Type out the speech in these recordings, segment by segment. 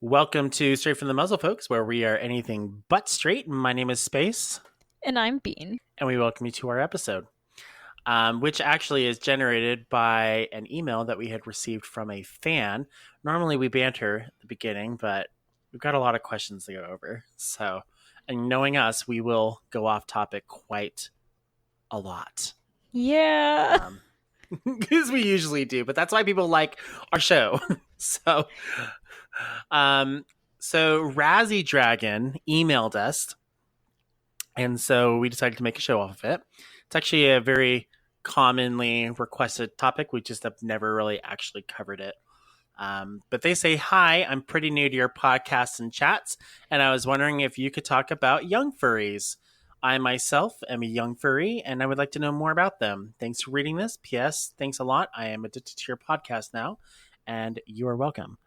Welcome to Straight from the Muzzle, folks, where we are anything but straight. My name is Space. And I'm Bean. And we welcome you to our episode, which actually is generated by an email that we had received from a fan. Normally we banter at the beginning, but we've got a lot of questions to go over. So, and knowing us, we will go off topic quite a lot. Yeah. Because we usually do, but that's why people like our show. So Razzie Dragon emailed us, and so we decided to make a show off of it. It's actually a very commonly requested topic. We just have never really actually covered it. But they say, "Hi, I'm pretty new to your podcasts and chats, and I was wondering if you could talk about young furries. I myself am a young furry, and I would like to know more about them. Thanks for reading this. P.S. Thanks a lot. I am addicted to your podcast now, and you are welcome."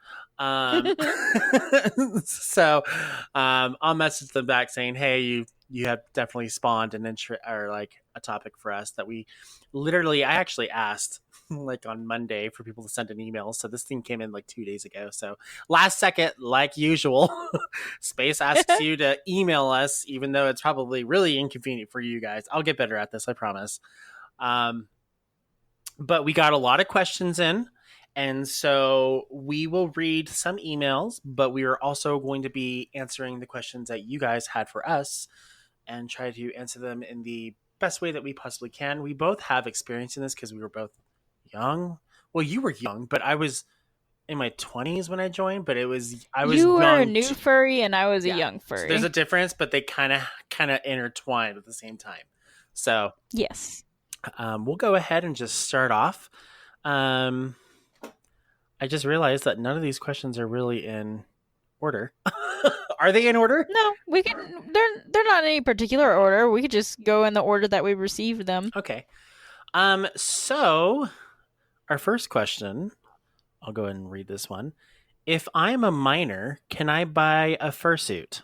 So I'll message them back saying, "Hey, you have definitely spawned an or like a topic for us that we literally, I actually asked like on Monday for people to send an email. So this thing came in like 2 days ago. So last second, like usual, Space asks you to email us, even though it's probably really inconvenient for you guys. I'll get better at this, I promise. But we got a lot of questions in. And so we will read some emails, but we are also going to be answering the questions that you guys had for us and try to answer them in the best way that we possibly can. We both have experience in this because we were both young. Well, you were young, but I was in my 20s when I joined, but I was You were a new furry and I was a young furry. So there's a difference, but they kind of intertwined at the same time. So yes. We'll go ahead and just start off. I just realized that none of these questions are really in order. Are they in order? No, we can. They're not in any particular order. We could just go in the order that we received them. Okay. So our first question, I'll go ahead and read this one. If I'm a minor, can I buy a fursuit?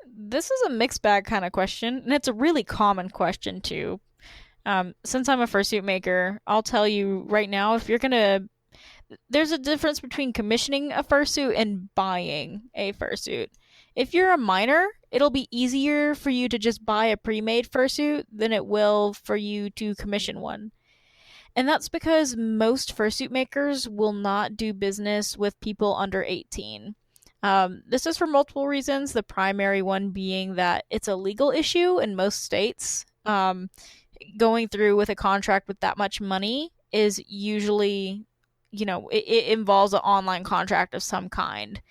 This is a mixed bag kind of question, and it's a really common question too. Since I'm a fursuit maker, I'll tell you right now, if you're gonna, there's a difference between commissioning a fursuit and buying a fursuit. If you're a minor, it'll be easier for you to just buy a pre-made fursuit than it will for you to commission one. And that's because most fursuit makers will not do business with people under 18. This is for multiple reasons, the primary one being that it's a legal issue in most states. Going through with a contract with that much money is usually, it involves an online contract of some kind.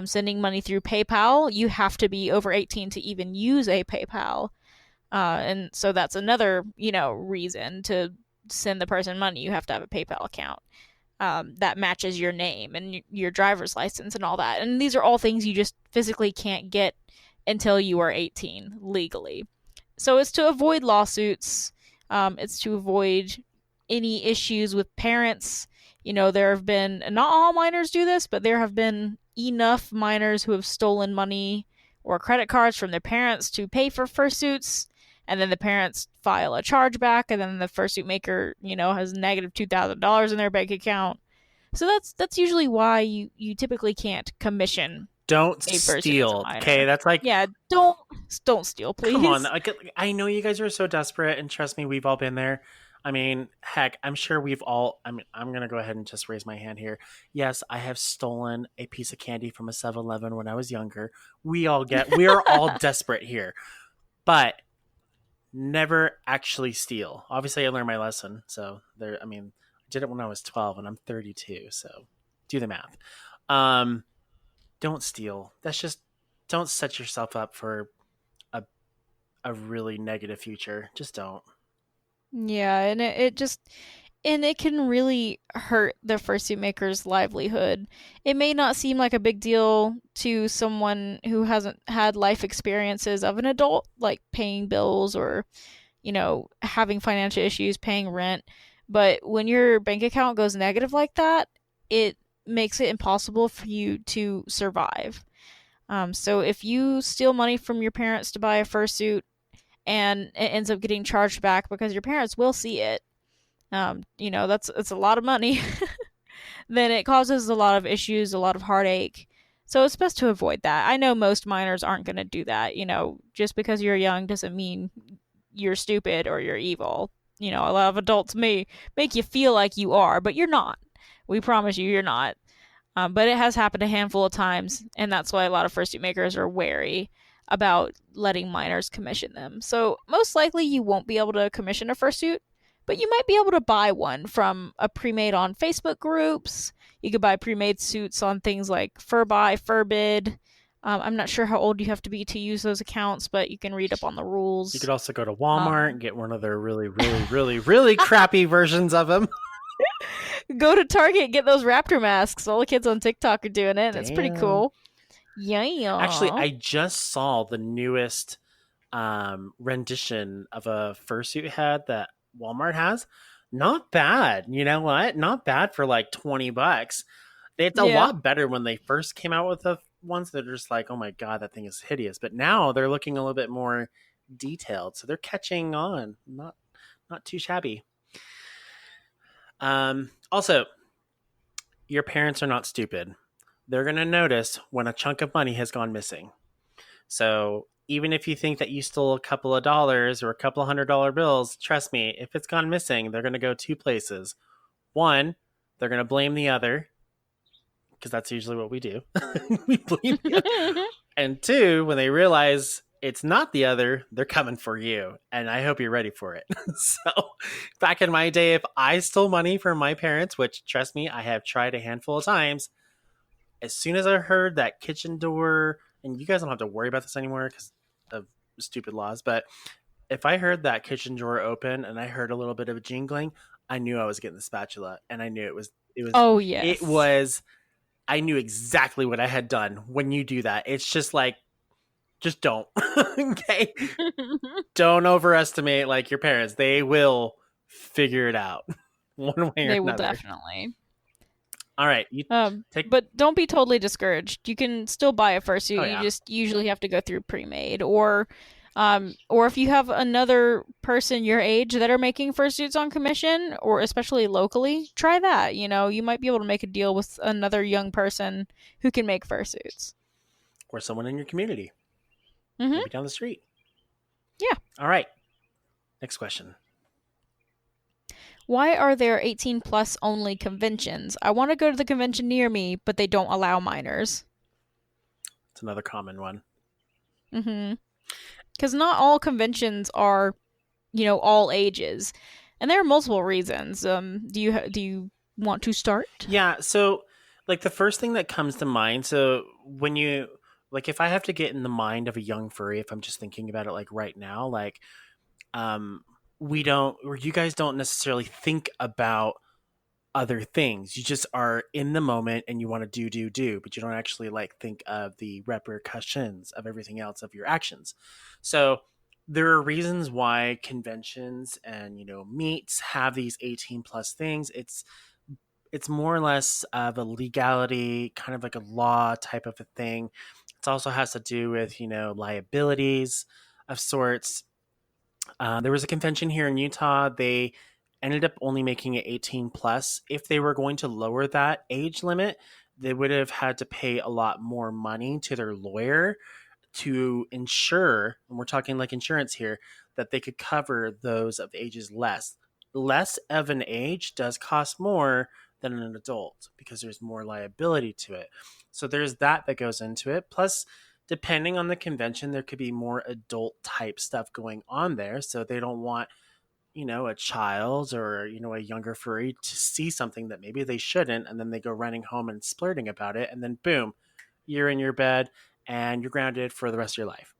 Sending money through PayPal, you have to be over 18 to even use a PayPal. And so that's another, reason to send the person money. You have to have a PayPal account that matches your name and your driver's license and all that. And these are all things you just physically can't get until you are 18 legally. So it's to avoid lawsuits. It's to avoid any issues with parents. There have been, not all minors do this, but there have been enough minors who have stolen money or credit cards from their parents to pay for fursuits, and then the parents file a chargeback, and then the fursuit maker, has negative $2,000 in their bank account. So that's usually why you typically can't commission. Don't steal. Okay, that's like, yeah, don't steal, please. Come on, I know you guys are so desperate, and trust me, we've all been there. I mean, heck, I'm sure we've all. I mean, I'm gonna go ahead and just raise my hand here. Yes, I have stolen a piece of candy from a 7-Eleven when I was younger. We are all desperate here, but never actually steal. Obviously, I learned my lesson. So there. I mean, I did it when I was 12, and I'm 32. So do the math. Don't steal. That's just, don't set yourself up for a really negative future. Just don't. Yeah, and it can really hurt the fursuit maker's livelihood. It may not seem like a big deal to someone who hasn't had life experiences of an adult, like paying bills or, having financial issues, paying rent. But when your bank account goes negative like that, it makes it impossible for you to survive. So if you steal money from your parents to buy a fursuit and it ends up getting charged back because your parents will see it, it's a lot of money. then it causes a lot of issues, a lot of heartache. So it's best to avoid that. I know most minors aren't going to do that. Just because you're young doesn't mean you're stupid or you're evil. A lot of adults may make you feel like you are, but you're not. We promise you're not. But it has happened a handful of times, and that's why a lot of fursuit makers are wary about letting minors commission them. So most likely you won't be able to commission a fursuit, but you might be able to buy one from a pre-made on Facebook groups. You could buy pre-made suits on things like Furby, Furbid. I'm not sure how old you have to be to use those accounts, but you can read up on the You rules. could also go to Walmart and get one of their really, really, really, really crappy versions of them. Go to Target and get those raptor masks. All the kids on TikTok are doing it, and it's pretty Damn. cool. Actually, Yeah. I just saw the newest rendition of a fursuit head that Walmart has. Not bad. You know what? Not bad for like $20. It's a Yeah. lot better when they first came out with the ones that are just like, oh my god, that thing is hideous. But now they're looking a little bit more detailed, so they're catching on. Not too shabby. Also, your parents are not stupid. They're gonna notice when a chunk of money has gone missing. So even if you think that you stole a couple of dollars or a couple of $100 bills, trust me, if it's gone missing, they're going to go two places. One, they're going to blame the other, because that's usually what we do. We blame the other. And two, when they realize it's not the other, they're coming for you. And I hope you're ready for it. So back in my day, if I stole money from my parents, which trust me, I have tried a handful of times, as soon as I heard that kitchen door, and you guys don't have to worry about this anymore because of stupid laws, but if I heard that kitchen drawer open and I heard a little bit of a jingling, I knew I was getting the spatula, and I knew Oh, it yes. was I knew exactly what I had done when you do that. It's just like, just don't. Okay? Don't overestimate like your parents. They will figure it out one way or They will another. definitely. All right, you take. But don't be totally discouraged. You can still buy a Oh fursuit. You yeah. just usually have to go through pre-made, or if you have another person your age that are making fursuits on commission, or especially locally, try that. You might be able to make a deal with another young person who can make fursuits. Or someone in your community, Mm-hmm. maybe down the street. Yeah. All right, next question. Why are there 18 plus only conventions? I want to go to the convention near me, but they don't allow minors. It's another common one. Mm-hmm. Because not all conventions are, all ages, and there are multiple reasons. Do you want to start? Yeah, so like the first thing that comes to mind, so when you like if I have to get in the mind of a young furry, if I'm just thinking about it like right now, like um we don't or you guys don't necessarily think about other things. You just are in the moment and you want to do, but you don't actually like think of the repercussions of everything else of your actions. So there are reasons why conventions and meets have these 18 plus things. It's more or less of a legality, kind of like a law type of a thing. It also has to do with liabilities of sorts. There was a convention here in Utah. They ended up only making it 18 plus. If they were going to lower that age limit, they would have had to pay a lot more money to their lawyer to ensure, and we're talking like insurance here, that they could cover those of ages less. Less of an age does cost more than an adult because there's more liability to it. So there's that goes into it. Plus, depending on the convention, there could be more adult type stuff going on there. So they don't want, a child or, a younger furry to see something that maybe they shouldn't. And then they go running home and splurting about it. And then boom, you're in your bed and you're grounded for the rest of your life.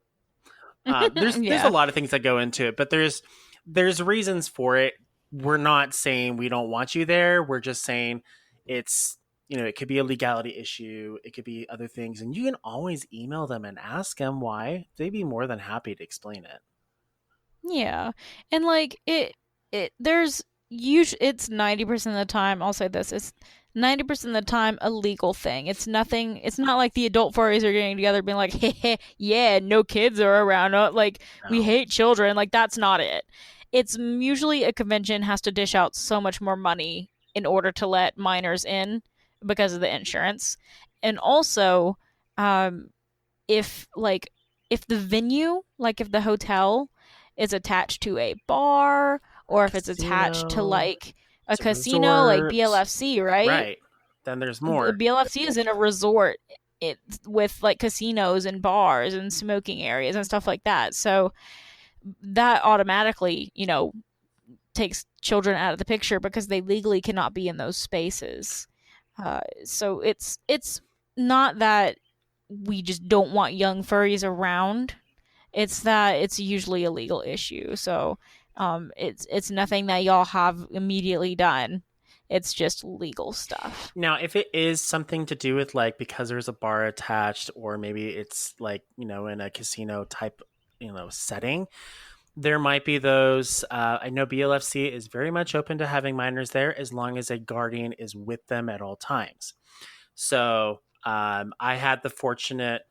There's a Yeah. lot of things that go into it, but there's reasons for it. We're not saying we don't want you there. We're just saying it's it could be a legality issue. It could be other things, and you can always email them and ask them why. They'd be more than happy to explain it. Yeah. And like there's usually it's 90% of the time, I'll say this, it's 90% of the time a legal thing. It's not like the adult furries are getting together being like, hey, yeah, no kids are around. Like, we No. hate children. Like, that's not it. It's usually a convention has to dish out so much more money in order to let minors in. because of the insurance. And also, um, if like if the venue, like if the hotel is attached to a bar A or if it's attached to casino, like a it's a casino like resort. BLFC, right? Right. Then there's The more. BLFC is in a resort it, with like casinos and bars and smoking areas and stuff like that. So that automatically, takes children out of the picture because they legally cannot be in those spaces. So it's not that we just don't want young furries around. It's that it's usually a legal issue. So it's nothing that y'all have immediately done. It's just legal stuff. Now, if it is something to do with like because there's a bar attached, or maybe it's like, in a casino type, setting, there might be those. I know BLFC is very much open to having minors there as long as a guardian is with them at all times. So I had the fortunate,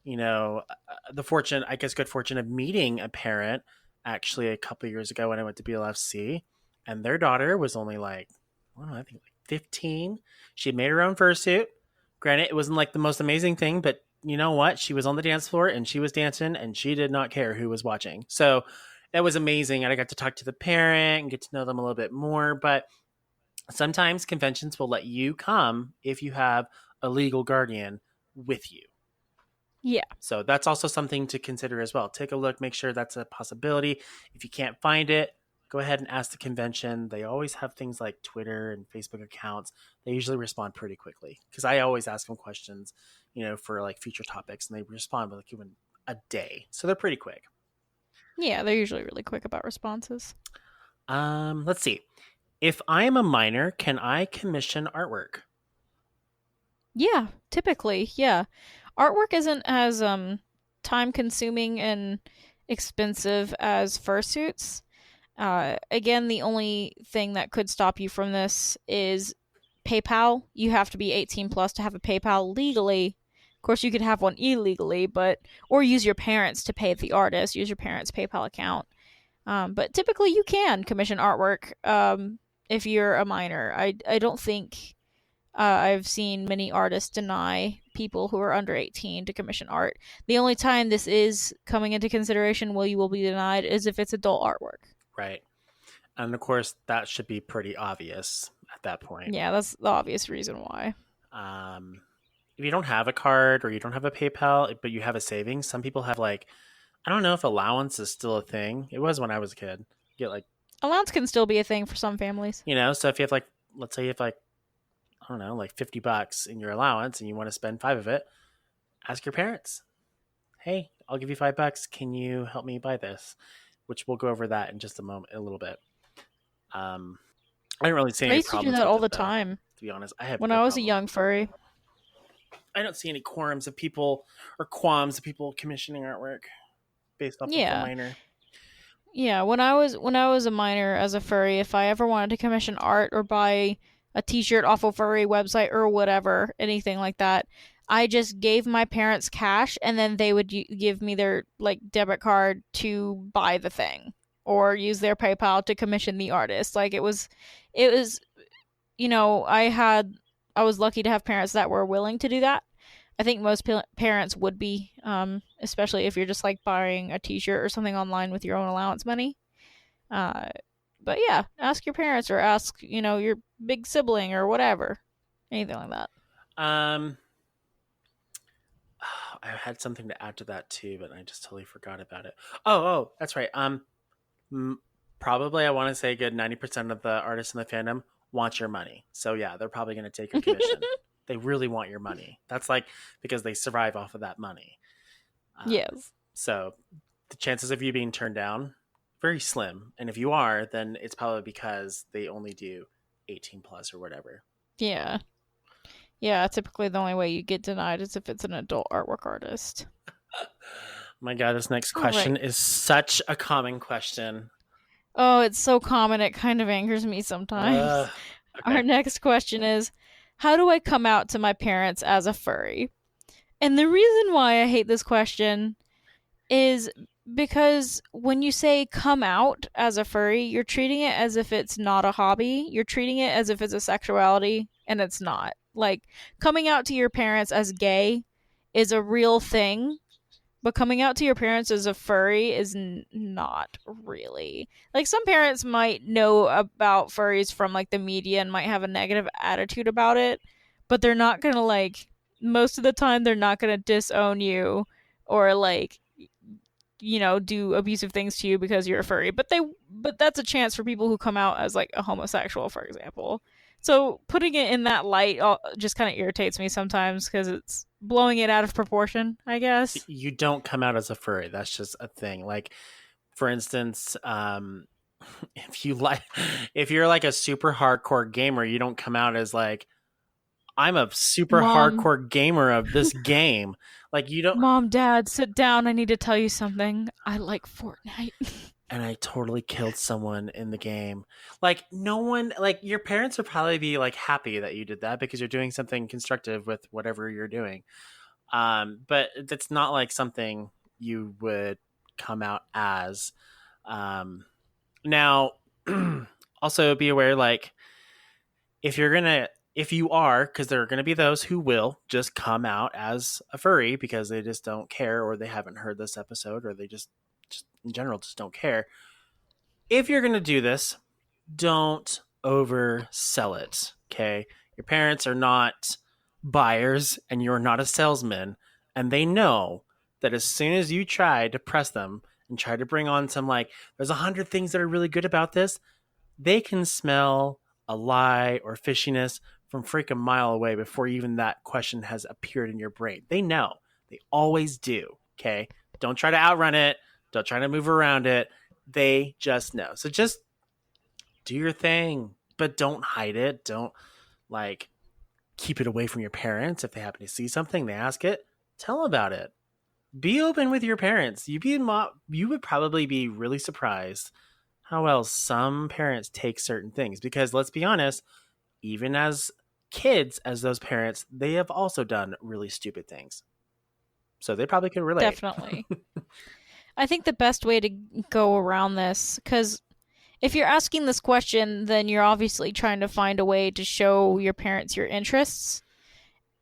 I guess, good fortune of meeting a parent actually a couple of years ago when I went to BLFC, and their daughter was only like, I don't know, I think like 15. She had made her own fursuit. Granted, it wasn't like the most amazing thing, but you know what? She was on the dance floor and she was dancing and she did not care who was watching. So that was amazing. And I got to talk to the parent and get to know them a little bit more. But sometimes conventions will let you come if you have a legal guardian with you. Yeah. So that's also something to consider as well. Take a look, make sure that's a possibility. If you can't find it, go ahead and ask the convention. They always have things like Twitter and Facebook accounts. They usually respond pretty quickly because I always ask them questions, for like future topics, and they respond with like even a day. So they're pretty quick. Yeah, they're usually really quick about responses. Let's see. If I am a minor, can I commission artwork? Yeah, typically, yeah. Artwork isn't as time consuming and expensive as fursuits. Again, the only thing that could stop you from this is PayPal. You have to be 18 plus to have a PayPal legally. Of course, you could have one illegally, or use your parents to pay the artist. Use your parents' PayPal account. But typically, you can commission artwork if you're a minor. I don't think I've seen many artists deny people who are under 18 to commission art. The only time this is coming into consideration will you will be denied is if it's adult artwork. Right. And of course, that should be pretty obvious at that point. Yeah, that's the obvious reason why. Um, if you don't have a card or you don't have a PayPal, but you have a savings, some people have like, I don't know if allowance is still a thing. It was when I was a kid. You get like, Allowance can still be a thing for some families. so if you have like, let's say you have like, I don't know, like $50 in your allowance and you want to spend 5 of it, ask your parents. Hey, I'll give you $5. Can you help me buy this? Which we'll go over that in just a little bit. I didn't really see I any used to do problems that with all it, the though. time To be honest, I have when no I was a problem. young furry. I don't see any quorums of people or qualms of people commissioning artwork based off of a Yeah. minor. Yeah, when I was a minor as a furry, if I ever wanted to commission art or buy a t-shirt off a furry website or whatever, anything like that, I just gave my parents cash and then they would give me their like debit card to buy the thing or use their PayPal to commission the artist. Like it was I was lucky to have parents that were willing to do that. I think most parents would be, especially if you're just like buying a T-shirt or something online with your own allowance money. Uh, but yeah, ask your parents or ask your big sibling or whatever, anything like that. Um, I had something to add to that too, but I just totally forgot about it. Oh, that's right. Probably I want to say a good 90% of the artists in the fandom want your money. So yeah, they're probably going to take your commission. They really want your money. That's like because they survive off of that money. Yes. So the chances of you being turned down very slim. And if you are, then it's probably because they only do 18 plus or whatever. Yeah. Yeah. Typically, the only way you get denied is if it's an adult artwork artist. My God, this next All question right. is such a common question. Oh, it's so common. It kind of angers me sometimes. Our Okay. next question is, how do I come out to my parents as a furry? And the reason why I hate this question is because when you say come out as a furry, you're treating it as if it's not a hobby. You're treating it as if it's a sexuality, and it's not. Like, coming out to your parents as gay is a real thing, but coming out to your parents as a furry is not really. Like, some parents might know about furries from like the media and might have a negative attitude about it, but they're not gonna like, most of the time they're not gonna disown you or like, do abusive things to you because you're a furry. But that's a chance for people who come out as like a homosexual, for example. So putting it in that light just kind of irritates me sometimes because it's blowing it out of proportion, I guess. You don't come out as a furry. That's just a thing. Like, for instance, if you like, if you're like a super hardcore gamer, you don't come out as like, I'm a super Mom, hardcore gamer of this game. Like, you don't. Mom, Dad, sit down. I need to tell you something. I like Fortnite. And I totally killed someone in the game. Like, no one, like, your parents would probably be like happy that you did that because you're doing something constructive with whatever you're doing. But it's not like something you would come out as. Now, also be aware, like, if you are, because there are going to be those who will just come out as a furry because they just don't care, or they haven't heard this episode, or they just in general just don't care. If you're going to do this, don't oversell it. Okay. Your parents are not buyers and you're not a salesman. And they know that as soon as you try to press them and try to bring on some, like, there's 100 things that are really good about this, they can smell a lie or fishiness from freaking a mile away before even that question has appeared in your brain. They know. They always do. Okay. Don't try to outrun it. Don't try to move around it. They just know. So just do your thing, but don't hide it. Don't, like, keep it away from your parents. If they happen to see something, they ask it, tell them about it. Be open with your parents. You would probably be really surprised how well some parents take certain things, because let's be honest, even as kids, as those parents, they have also done really stupid things. So they probably can relate. Definitely. I think the best way to go around this, because if you're asking this question, then you're obviously trying to find a way to show your parents your interests.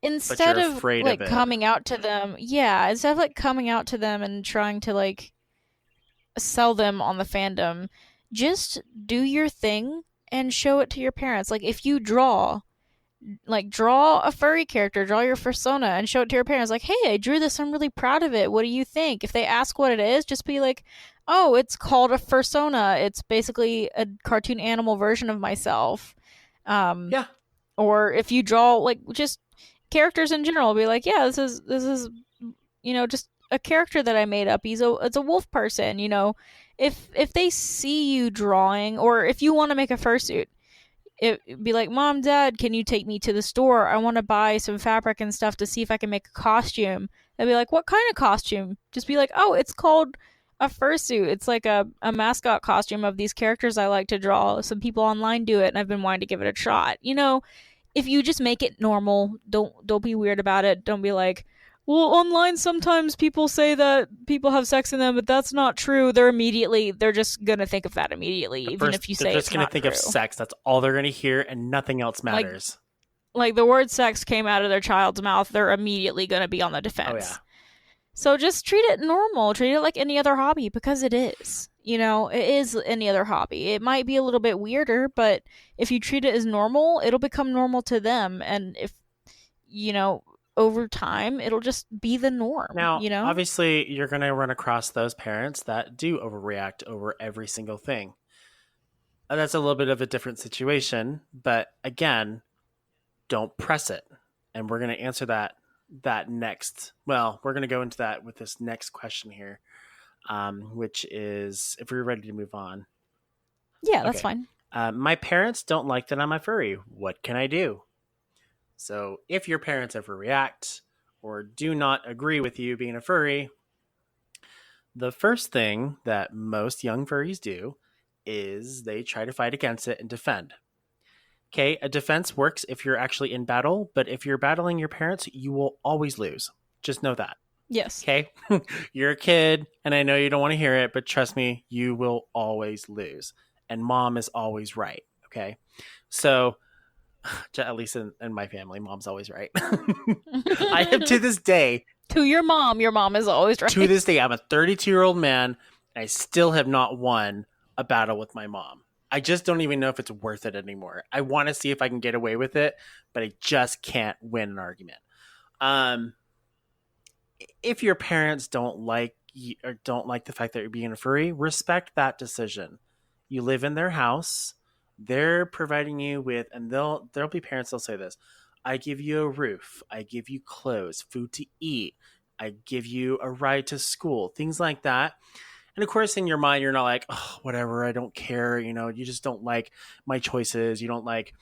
But Instead you're of afraid of like it. coming out to them, yeah, instead of like coming out to them and trying to like sell them on the fandom, just do your thing and show it to your parents. Like, if you draw a furry character, draw your persona and show it to your parents. Like, hey, I drew this. I'm really proud of it. What do you think? If they ask what it is, just be like, oh, it's called a fursona. It's basically a cartoon animal version of myself. Um, Yeah. or if you draw like just characters in general, be like, yeah, this is just a character that I made up. It's a wolf person. If they see you drawing, or if you want to make a fursuit, it be like, Mom, Dad, can you take me to the store? I want to buy some fabric and stuff to see if I can make a costume. They'd be like, what kind of costume? Just be like, oh, it's called a fursuit. It's like a mascot costume of these characters I like to draw. Some people online do it, and I've been wanting to give it a shot. If you just make it normal, don't be weird about it. Don't be like, well, online sometimes people say that people have sex in them, but that's not true. They're just gonna think of that immediately, At even first, if you they're say just it's going to not think of true. sex. That's all they're going to hear, and nothing else Like matters. like the word sex came out of their child's mouth, they're immediately gonna be on the Oh, yeah. defense. So just treat it normal. Treat it like any other hobby, because it is. It is any other hobby. It might be a little bit weirder, but if you treat it as normal, it'll become normal to them. And if, you know, over time, it'll just be the Now, norm. obviously, you're going to run across those parents that do overreact over every single thing. That's a little bit of a different situation, but again, don't press it. And we're going to answer that next. Well, we're going to go into that with this next question here, which is if we're ready to move on. Yeah, that's Okay. fine. My parents don't like that I'm a furry. What can I do? So, if your parents ever react or do not agree with you being a furry, the first thing that most young furries do is they try to fight against it and defend. Okay, a defense works if you're actually in battle, but if you're battling your parents, you will always lose. Just know that. Yes. Okay, you're a kid, and I know you don't want to hear it, but trust me, you will always lose. And mom is always right. Okay, so At least in my family, mom's always right. I am to this day, To your mom is always to right. this day, I'm a 32-year-old man, and I still have not won a battle with my mom. I just don't even know if it's worth it anymore. I want to see if I can get away with it, but I just can't win an argument. Um, if your parents don't like you or don't like the fact that you're being a furry, respect that decision. You live in their house. They're providing you with, and there'll be parents that'll say this: I give you a roof, I give you clothes, food to eat, I give you a ride to school, things like that. And of course, in your mind, you're not like, oh, whatever, I don't care. You just don't like my choices. You don't like,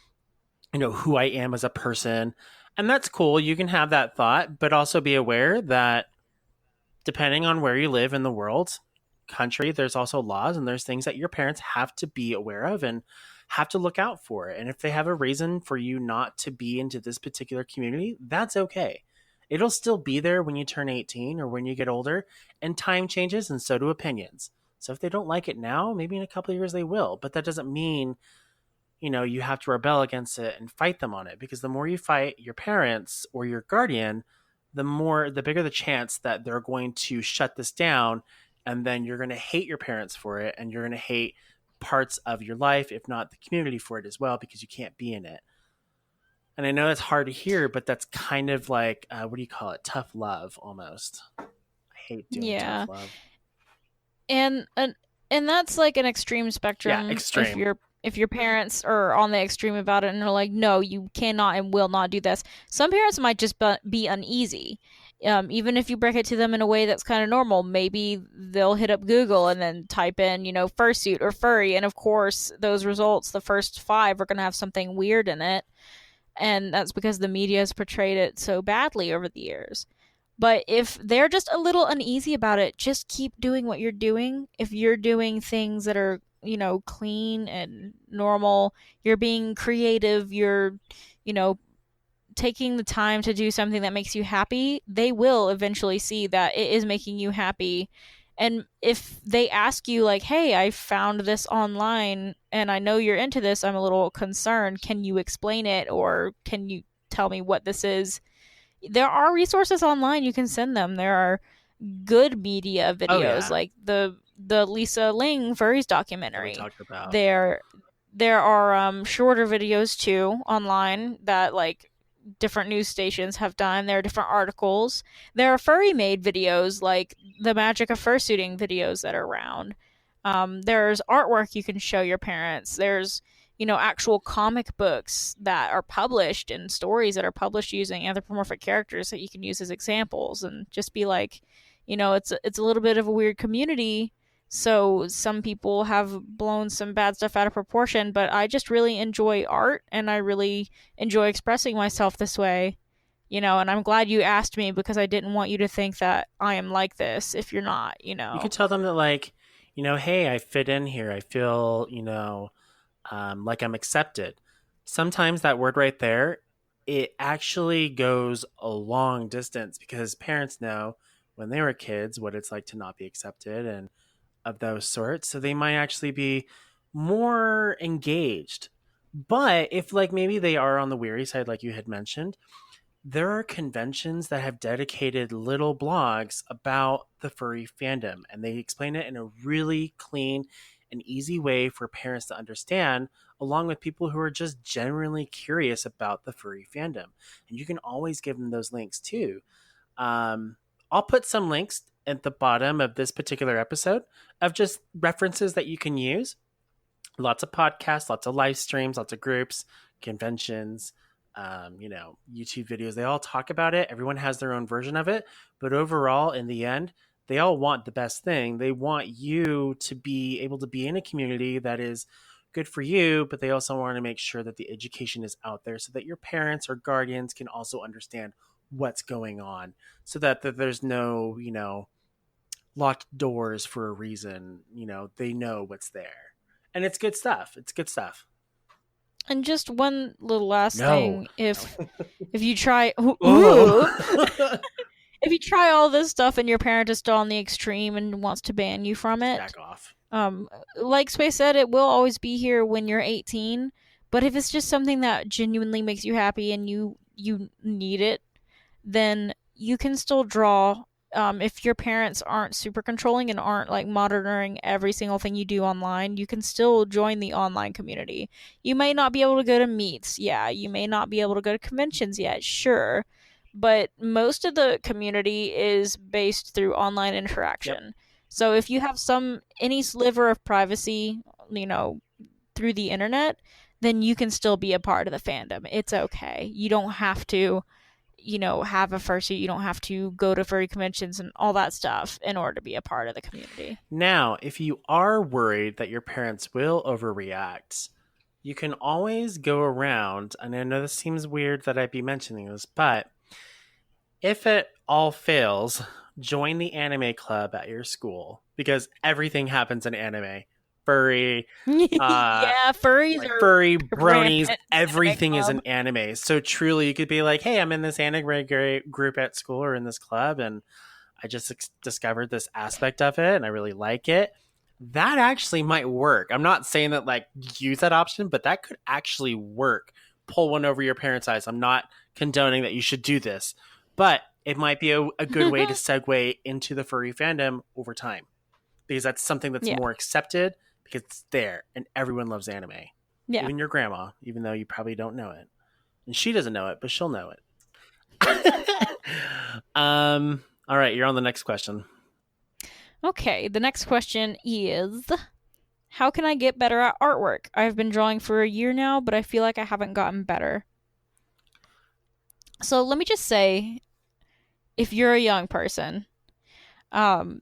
who I am as a person. And that's cool. You can have that thought, but also be aware that depending on where you live in the world, country, there's also laws and there's things that your parents have to be aware of and have to look out for. And if they have a reason for you not to be into this particular community, that's okay. It'll still be there when you turn 18 or when you get older, and time changes and so do opinions. So if they don't like it now, maybe in a couple of years they will, but that doesn't mean you have to rebel against it and fight them on it, because the more you fight your parents or your guardian, the bigger the chance that they're going to shut this down, and then you're going to hate your parents for it, and you're going to hate parts of your life, if not the community, for it as well, because you can't be in it. And I know it's hard to hear, but that's kind of like what do you call it, tough love almost. I hate doing tough Yeah. love. And that's like an extreme Yeah, spectrum. If extreme. your parents are on the extreme about it and are like, no, you cannot and will not do this. Some parents might just be uneasy. Even if you break it to them in a way that's kind of normal, maybe they'll hit up Google and then type in, fursuit or furry, and of course those results, the first five, are going to have something weird in it, and that's because the media has portrayed it so badly over the years. But if they're just a little uneasy about it, just keep doing what you're doing. If you're doing things that are, clean and normal, you're being creative, you're, you know, taking the time to do something that makes you happy, they will eventually see that it is making you happy. And if they ask you, like, hey, I found this online and I know you're into this, I'm a little concerned. Can you explain it, or can you tell me what this is? There are resources online you can send them. There are good media Oh videos, yeah, like the Lisa Ling Furries that we documentary. talked about. There are shorter videos too online that, like, different news stations have done. There are different articles. There are furry made videos, like the Magic of Fursuiting videos that are around. There's artwork you can show your parents. There's, actual comic books that are published and stories that are published using anthropomorphic characters that you can use as examples, and just be like, it's a little bit of a weird community. So some people have blown some bad stuff out of proportion, but I just really enjoy art and I really enjoy expressing myself this way. And I'm glad you asked me, because I didn't want you to think that I am like this if you're not. You could tell them that, like, hey, I fit in here. I feel, like I'm accepted. Sometimes that word right there, it actually goes a long distance, because parents know when they were kids what it's like to not be accepted and of those sorts. So they might actually be more engaged. But if, like, maybe they are on the weary side, like you had mentioned, there are conventions that have dedicated little blogs about the furry fandom, and they explain it in a really clean and easy way for parents to understand, along with people who are just genuinely curious about the furry fandom. And you can always give them those links too. um, I'll put some links at the bottom of this particular episode of just references that you can use. Lots of podcasts, lots of live streams, lots of groups, conventions, YouTube videos. They all talk about it. Everyone has their own version of it. But overall, in the end, they all want the best thing. They want you to be able to be in a community that is good for you, but they also want to make sure that the education is out there so that your parents or guardians can also understand what's going on, so that there's no, locked doors for a reason. They know what's there. And it's good stuff. It's good stuff. And just one little last No. thing, if you try Oh. ooh, if you try all this stuff and your parent is still on the extreme and wants to ban you from Just it, back off. like Space said, it will always be here when you're 18. But if it's just something that genuinely makes you happy and you need it, then you can still draw. If your parents aren't super controlling and aren't like monitoring every single thing you do online, you can still join the online community. You may not be able to go to meets, yeah. You may not be able to go to conventions yet, sure. But most of the community is based through online Yep. interaction. So if you have any sliver of privacy, you know, through the internet, then you can still be a part of the fandom. It's okay. You don't have to, have a fursuit. You don't have to go to furry conventions and all that stuff in order to be a part of the community. Now, if you are worried that your parents will overreact, you can always go around, and I know this seems weird that I'd be mentioning this, but if it all fails, join the anime club at your school because everything happens in anime. Furry, uh, Yeah, furries like are furry bronies, rampant in the anime everything is club. an anime. So truly, you could be like, "Hey, I'm in this anime group at school or in this club, and I just discovered this aspect of it, and I really like it." That actually might work. I'm not saying that like use that option, but that could actually work. Pull one over your parents' eyes. I'm not condoning that you should do this, but it might be a good way to segue into the furry fandom over time because that's something that's Yeah, more accepted because it's there and everyone loves anime. yeah. Even your grandma, even though you probably don't know it. And she doesn't know it, but she'll know it. All right, you're on the next question. Okay, the next question is, how can I get better at artwork? I've been drawing for a year now, but I feel like I haven't gotten better. So let me just say, if you're a young person, um,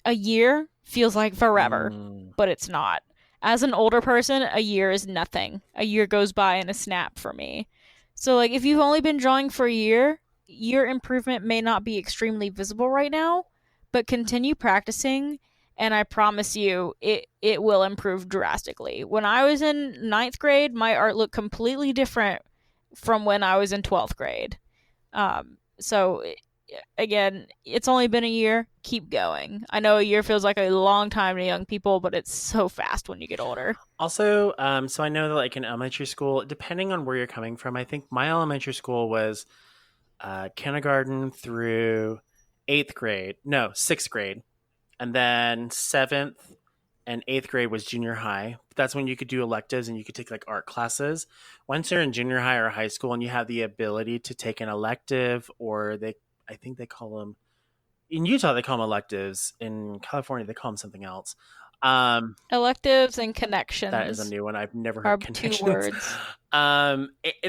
a year feels like forever, Mm. but it's not. As an older person, a year is nothing. A year goes by in a snap for me. So, like, if you've only been drawing for a year, your improvement may not be extremely visible right now, but continue practicing, and I promise you, it will improve drastically. When I was in ninth grade, my art looked completely different from when I was in 12th grade. So again, it's only been a year. Keep going. I know a year feels like a long time to young people, but it's so fast when you get older. Also, so I know that like in elementary school, depending on where you're coming from, I think my elementary school was kindergarten through eighth grade. No, sixth grade, and then seventh and eighth grade was junior high. That's when you could do electives and you could take like art classes. Once you're in junior high or high school and you have the ability to take an elective, or I think they call them in Utah, they call them electives. In California, they call them something else. Electives and That is a connections new one. I've never are heard two connections. words.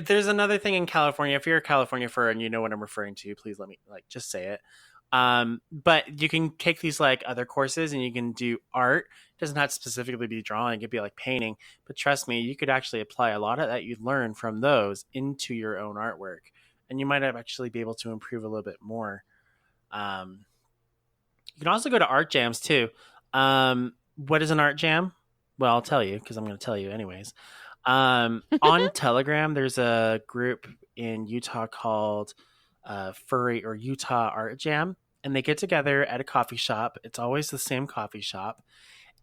There's another thing in California. If you're a California fur and you know what I'm referring to, please let me like just say it. But you can take these like other courses and you can do art. It doesn't have to specifically be drawing. It could be like painting. But trust me, you could actually apply a lot of that you learn from those into your own artwork, and you might have actually be able to improve a little bit more. Um, you can also go to art jams too. What is an art jam? Well, I'll tell you because I'm going to tell you anyways. On Telegram, there's a group in Utah called Furry or Utah Art Jam, and they get together at a coffee shop. It's always the same coffee shop,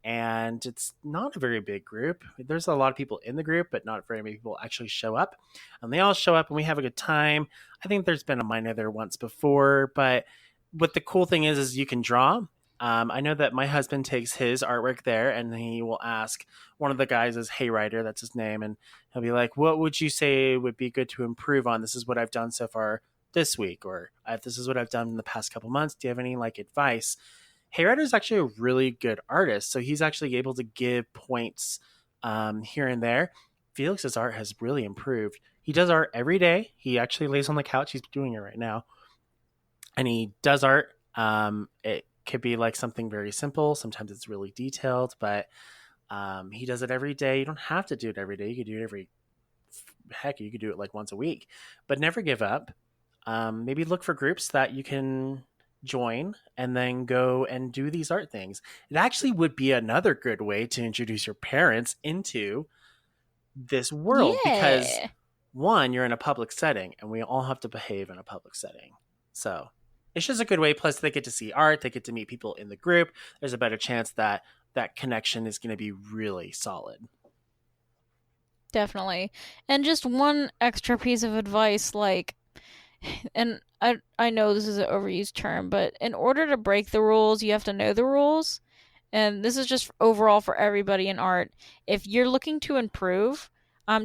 and it's not a very big group. There's a lot of people in the group, but not very many people actually show up. And they all show up, and we have a good time. I think there's been a minor there once before, but what the cool thing is you can draw. I know that my husband takes his artwork there, and he will ask one of the guys is Haywriter, that's his name, and he'll be like, "What would you say would be good to improve on? This is what I've done so far this week, or this is what I've done in the past couple months. Do you have any like advice?" Haywriter is actually a really good artist, so he's actually able to give points here and there. Felix's art has really improved. He does art every day. He actually lays on the couch. He's doing it right now, and he does art. It could be like something very simple. Sometimes it's really detailed, but he does it every day. You don't have to do it every day. You could do it you could do it like once a week, but never give up. Maybe look for groups that you can join and then go and do these art things. It actually would be another good way to introduce your parents into this world because Yeah. one, you're in a public setting and we all have to behave in a public setting. So it's just a good way. Plus, they get to see art, they get to meet people in the group. There's a better chance that that connection is going to be really solid. Definitely. And just one extra piece of advice, like, and I know this is an overused term, but in order to break the rules, you have to know the rules. And this is just overall for everybody in art. If you're looking to improve,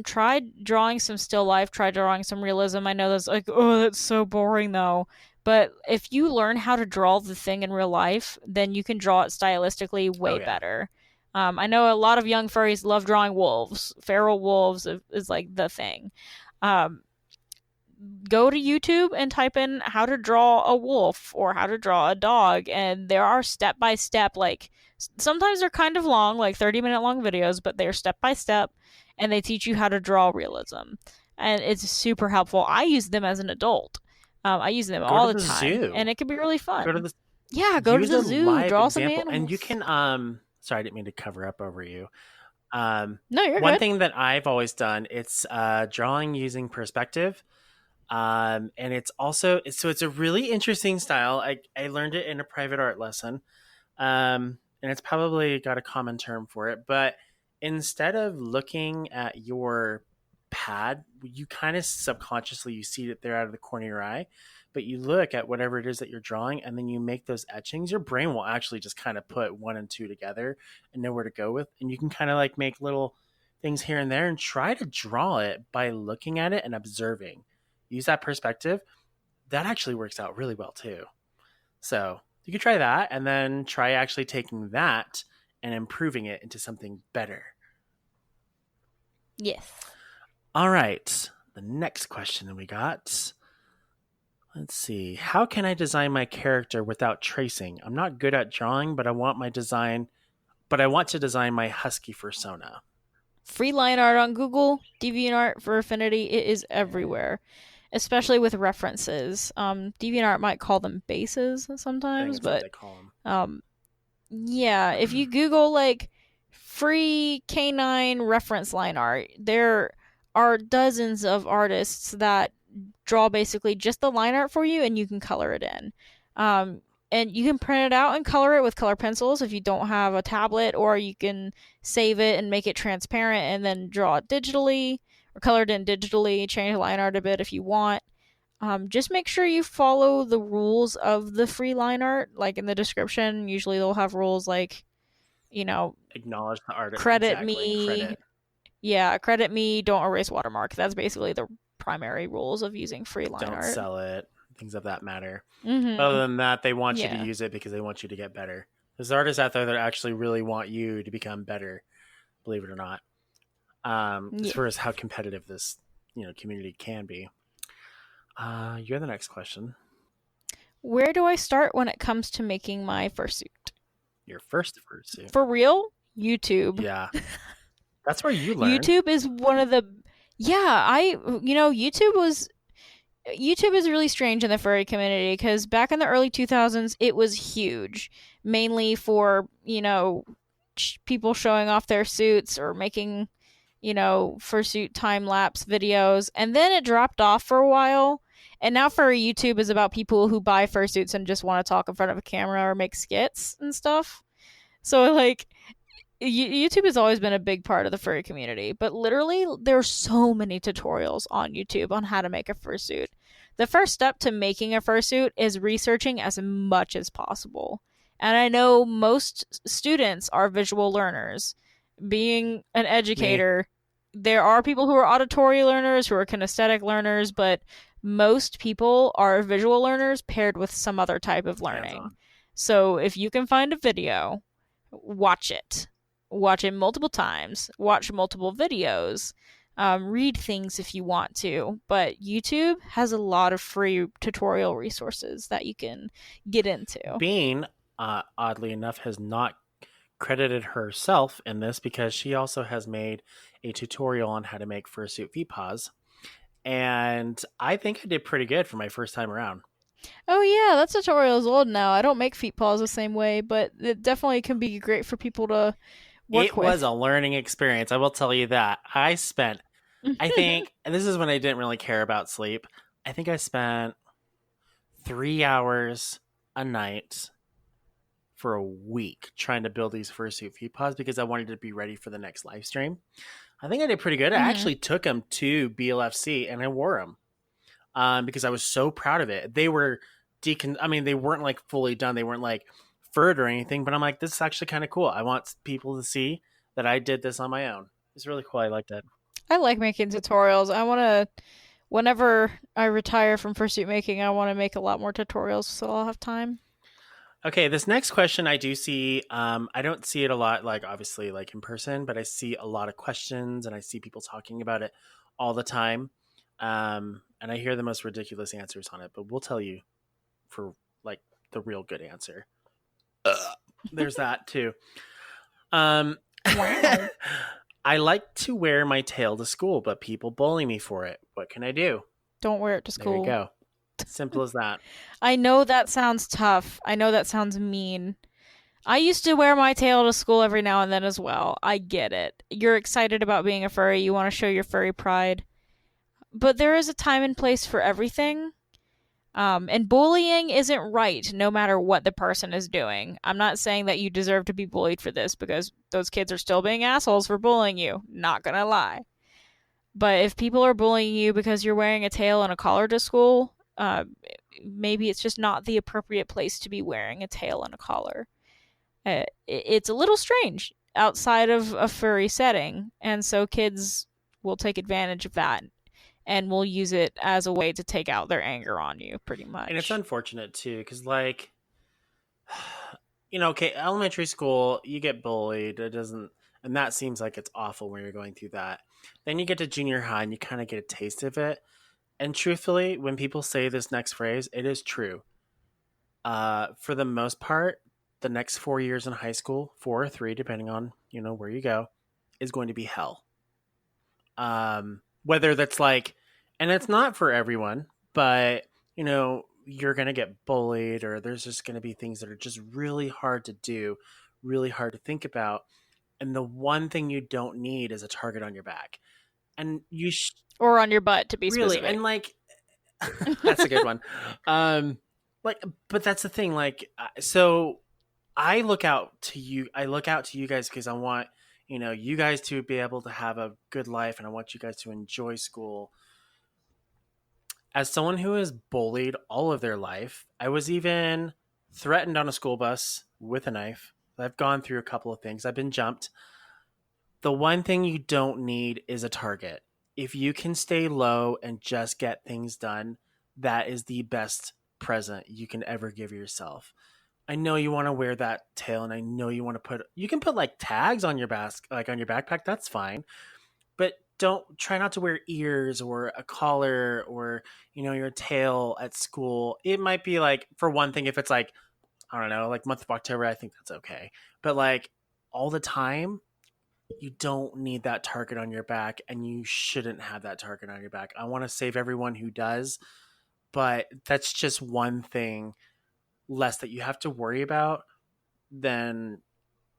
try drawing some still life, try drawing some realism. I know that's like, oh, that's so boring though. But if you learn how to draw the thing in real life, then you can draw it stylistically Oh way yeah. better. I know a lot of young furries love drawing wolves. Feral wolves is like the thing. Um, Go to YouTube and type in how to draw a wolf or how to draw a dog. And there are step by step, like sometimes they're kind of long, like 30-minute long videos, but they're step by step and they teach you how to draw realism. And it's super helpful. I use them as an adult. I use them Go to all the the time and zoo. it can be really Go to fun. the Yeah, go to use the a zoo, live draw some example, and you animals. can sorry, I didn't mean to cover up over you. No, you're One good. thing that I've always done, it's drawing using perspective. And it's also it's a really interesting style. I learned it in a private art lesson. And it's probably got a common term for it, but instead of looking at your pad, you kind of subconsciously you see it there out of the corner of your eye, but you look at whatever it is that you're drawing and then you make those etchings. Your brain will actually just kind of put one and two together and know where to go with, and you can kind of like make little things here and there and try to draw it by looking at it and observing. Use that perspective. That actually works out really well too. So you could try that and then try actually taking that and improving it into something better. Yes. All right. The next question that we got. Let's see. How can I design my character without tracing? I'm not good at drawing, but I want to design my husky persona. Free line art on Google, DeviantArt for Affinity, it is everywhere, especially with references. DeviantArt might call them bases I think sometimes, that's what but they call them. um, yeah, if you Google like free canine reference line art, there are dozens of artists that draw basically just the line art for you and you can color it in. Um, and you can print it out and color it with color pencils if you don't have a tablet, or you can save it and make it transparent and then draw it digitally or color it in digitally, change the line art a bit if you want. Just make sure you follow the rules of the free line art. Like in the description, usually they'll have rules like, you know, Acknowledge the art. credit Exactly. me. Credit. Yeah, credit me, don't erase watermark. That's basically the primary rules of using free line Don't art. sell it. Things of that matter. Other Mm-hmm. than that, they want you to Yeah. use it because they want you to get better. There's artists out there that actually really want you to become better, believe it or not. As Yeah. far as how competitive this community can be. You're the next question. Where do I start when it comes to making my fursuit? Your first fursuit. For real? YouTube. Yeah, that's where you learned. YouTube is one of the yeah, YouTube is really strange in the furry community because back in the early 2000s, it was huge, mainly for, people showing off their suits or making, fursuit time lapse videos. And then it dropped off for a while. And now furry YouTube is about people who buy fursuits and just want to talk in front of a camera or make skits and stuff. So, like, YouTube has always been a big part of the furry community, but literally there's so many tutorials on YouTube on how to make a fursuit. The first step to making a fursuit is researching as much as possible. And I know most students are visual learners. Being an Me, educator, there are people who are auditory learners, who are kinesthetic learners, but most people are visual learners paired with some other type of hands learning. on. So if you can find a video, watch it. Watch it multiple times. Watch multiple videos. Read things if you want to. But YouTube has a lot of free tutorial resources that you can get into. Bean, oddly enough, has not credited herself in this because she also has made a tutorial on how to make fursuit feet paws. And I think I did pretty good for my first time around. Oh yeah, that tutorial is old now. I don't make feet paws the same way, but it definitely can be great for people to work It was with. a learning experience. I will tell you that. I think, and this is when I didn't really care about sleep. I think I spent 3 hours a night for a week trying to build these fursuit feet paws because I wanted to be ready for the next live stream. I think I did pretty good. I Mm-hmm. actually took them to BLFC and I wore them because I was so proud of it. They were I mean, they weren't like fully done. They weren't like furred or anything, but I'm like, this is actually kind of cool. I want people to see that I did this on my own. It's really cool. I liked it. I like making tutorials. I want to, whenever I retire from fursuit making, I want to make a lot more tutorials so I'll have time. Okay, this next question I do see. I don't see it a lot, like obviously, like in person, but I see a lot of questions and I see people talking about it all the time. And I hear the most ridiculous answers on it, but we'll tell you for like the real good answer. There's that too. Um, Wow. I like to wear my tail to school, but people bully me for it. What can I do? Don't wear it to There you school. go. Simple as that. I know that sounds tough. I know that sounds mean. I used to wear my tail to school every now and then as well. I get it. You're excited about being a furry. You want to show your furry pride. But there is a time and place for everything. And bullying isn't right no matter what the person is doing. I'm not saying that you deserve to be bullied for this because those kids are still being assholes for bullying you. Not gonna lie. But if people are bullying you because you're wearing a tail and a collar to school, maybe it's just not the appropriate place to be wearing a tail and a collar. It's a little strange outside of a furry setting, and so kids will take advantage of that and will use it as a way to take out their anger on you, pretty And it's much. unfortunate too, because like, okay, elementary school, you get bullied. It doesn't, and that seems like it's awful when you're going through that. Then you get to junior high and you kind of get a taste of it. And truthfully, when people say this next phrase, it is true. For the most part, the next 4 years in high school, 4 or 3, depending on where you go, is going to be hell. Whether that's like, and it's not for everyone, but you're going to get bullied, or there's just going to be things that are just really hard to do, really hard to think about. And the one thing you don't need is a target on your back. And Or on your butt, to be really, and specific. like, that's a good one. Um, like, but that's the thing. Like, so I look out to you. I look out to you guys because I want you guys to be able to have a good life, and I want you guys to enjoy school. As someone who is bullied all of their life, I was even threatened on a school bus with a knife. I've gone through a couple of things. I've been jumped. The one thing you don't need is a target. If you can stay low and just get things done, that is the best present you can ever give yourself. I know you want to wear that tail, and I know you can put like tags on your like on your backpack. That's fine, but don't try not to wear ears or a collar or your tail at school. It might be like, for one thing, if it's like, I don't know, like month of October, I think that's okay. But like all the time, you don't need that target on your back, and you shouldn't have that target on your back. I want to save everyone who does, but that's just one thing less that you have to worry about than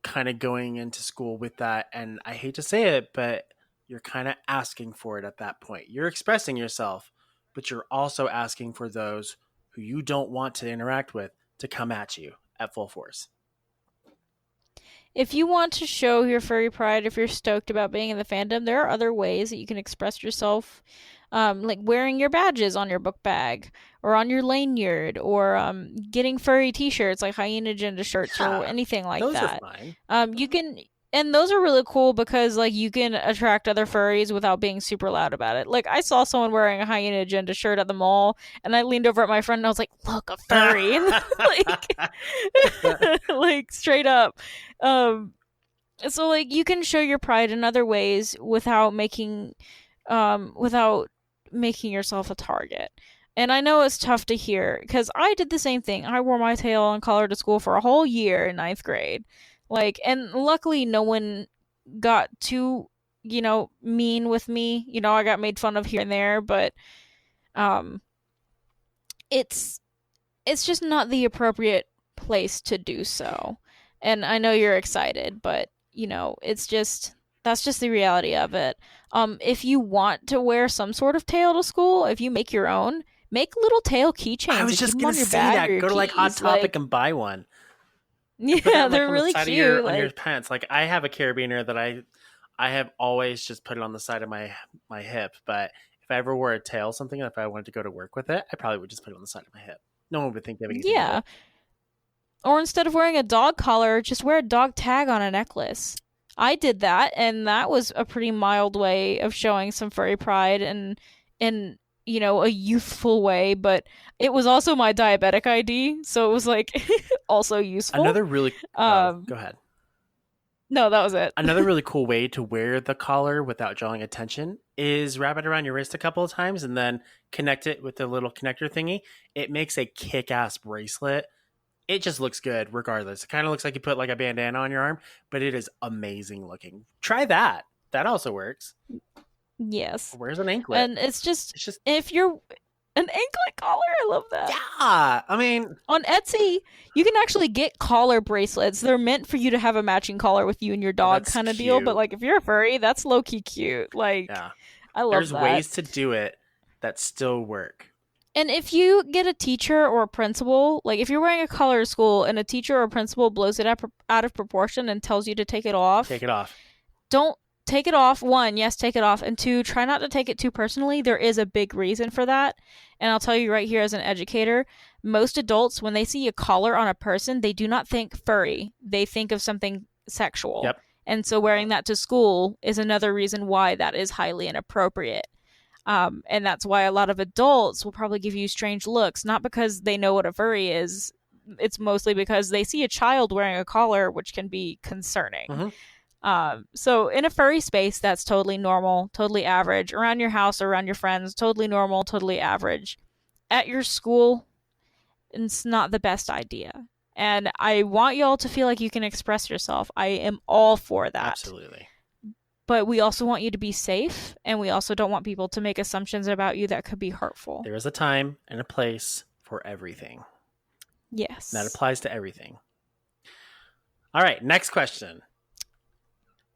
kind of going into school with that. And I hate to say it, but you're kind of asking for it at that point. You're expressing yourself, but you're also asking for those who you don't want to interact with to come at you at full force. If you want to show your furry pride, if you're stoked about being in the fandom, there are other ways that you can express yourself, like wearing your badges on your book bag or on your lanyard, or getting furry T-shirts like hyena agenda shirts or Yeah, anything like those are that. fine. You can. And those are really cool because like you can attract other furries without being super loud about it. Like I saw someone wearing a hyena agenda shirt at the mall, and I leaned over at my friend and I was like, "Look, a furry!" And like, like straight up. Um, so like you can show your pride in other ways without making yourself a target. And I know it's tough to hear because I did the same thing. I wore my tail and collar to school for a whole year in ninth grade. Like, and luckily no one got too, mean with me. I got made fun of here and there, but um it's it's just not the appropriate place to do so. And I know you're excited, but it's just that's just the reality of it. If you want to wear some sort of tail to school, if you make your own, make little tail I keychains was and keep just them gonna on your say bag or that. your Go to like Hot keys. Topic Like, and buy one and put yeah, that like they're on the really side of cute. your on your Like, pants. Like I have a carabiner that I have always just put it on the side of my hip. But if I ever wore a tail something, if I wanted to go to work with it, I probably would just put it on the side of my hip. No one would think of anything of Yeah. it. Or instead of wearing a dog collar, just wear a dog tag on a necklace. I did that, and that was a pretty mild way of showing some furry pride and in a youthful way, but it was also my diabetic ID, so it was like also useful. Another really oh, Um go ahead. no, that was it. Another really cool way to wear the collar without drawing attention is wrap it around your wrist a couple of times and then connect it with the little connector thingy. It makes a kick-ass bracelet. It just looks good regardless. It kind of looks like you put like a bandana on your arm, but it is amazing looking. Try that. That also works. Yes. Where's an anklet? And it's just It's just if you're an anklet collar, I love that. yeah. I mean, On Etsy, you can actually get collar bracelets. They're meant for you to have a matching collar with you and your dog that's kind of deal. But cute. like if you're a furry, that's low key cute. Like Yeah. I love There's that. ways to do it that still work. And if you get a teacher or a principal, like if you're wearing a collar at school and a teacher or principal blows it out of proportion and tells you to take it Take off, it off. don't take it off. One, yes, take it off. And two, try not to take it too personally. There is a big reason for that. And I'll tell you right here as an educator, most adults, when they see a collar on a person, they do not think furry. They think of something sexual. Yep. And so wearing that to school is another reason why that is highly inappropriate. And that's why a lot of adults will probably give you strange looks, not because they know what a furry is. It's mostly because they see a child wearing a collar, which can be concerning. Mm-hmm. So in a furry space, that's totally normal, totally average. Around your house or around your friends, totally normal, totally average. At your school, it's not the best idea. And I want y'all to feel like you can express yourself. I am all for that. Absolutely. But we also want you to be safe, and we also don't want people to make assumptions about you that could be hurtful. There is a time and a place for everything. Yes. That applies to everything. All right, next question.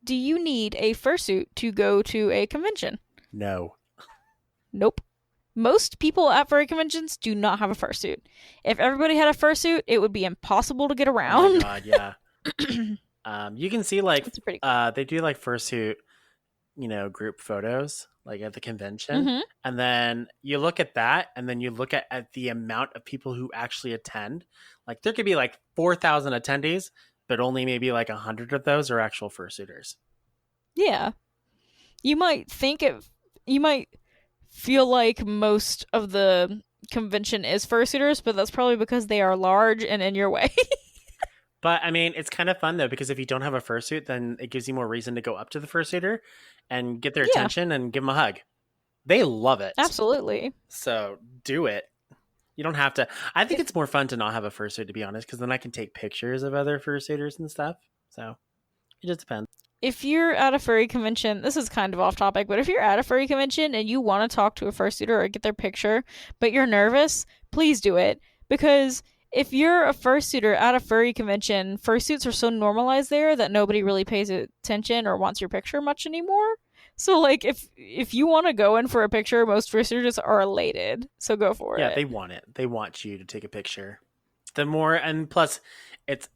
Do you need a fursuit to go to a convention? No. Nope. Most people at furry conventions do not have a fursuit. If everybody had a fursuit, it would be impossible to get Oh my around. god, yeah. You can see like It's pretty cool. they do like fursuit, group photos like at the convention, Mm-hmm. and then you look at that, and then you look at the amount of people who actually attend. Like there could be like 4,000 attendees, but only maybe like 100 of those are actual fursuiters. Yeah. You might feel like most of the convention is fursuiters, but that's probably because they are large and in your way. But I mean, it's kind of fun though because if you don't have a fursuit, then it gives you more reason to go up to the fursuiter and get their Yeah. attention and give them a hug. They love it. Absolutely. So do it. You don't have to. I think it's more fun to not have a fursuit, to be honest, because then I can take pictures of other fursuiters and stuff. So it just depends. If you're at a furry convention, this is kind of off topic, but if you're at a furry convention and you want to talk to a fursuiter or get their picture, but you're nervous, please do it. Because if you're a fursuiter at a furry convention, fursuits are so normalized there that nobody really pays attention or wants your picture much anymore. So like if you want to go in for a picture, most fursuiters are elated. So go for Yeah, it. they want it. They want you to take a picture. The more, and plus, it's,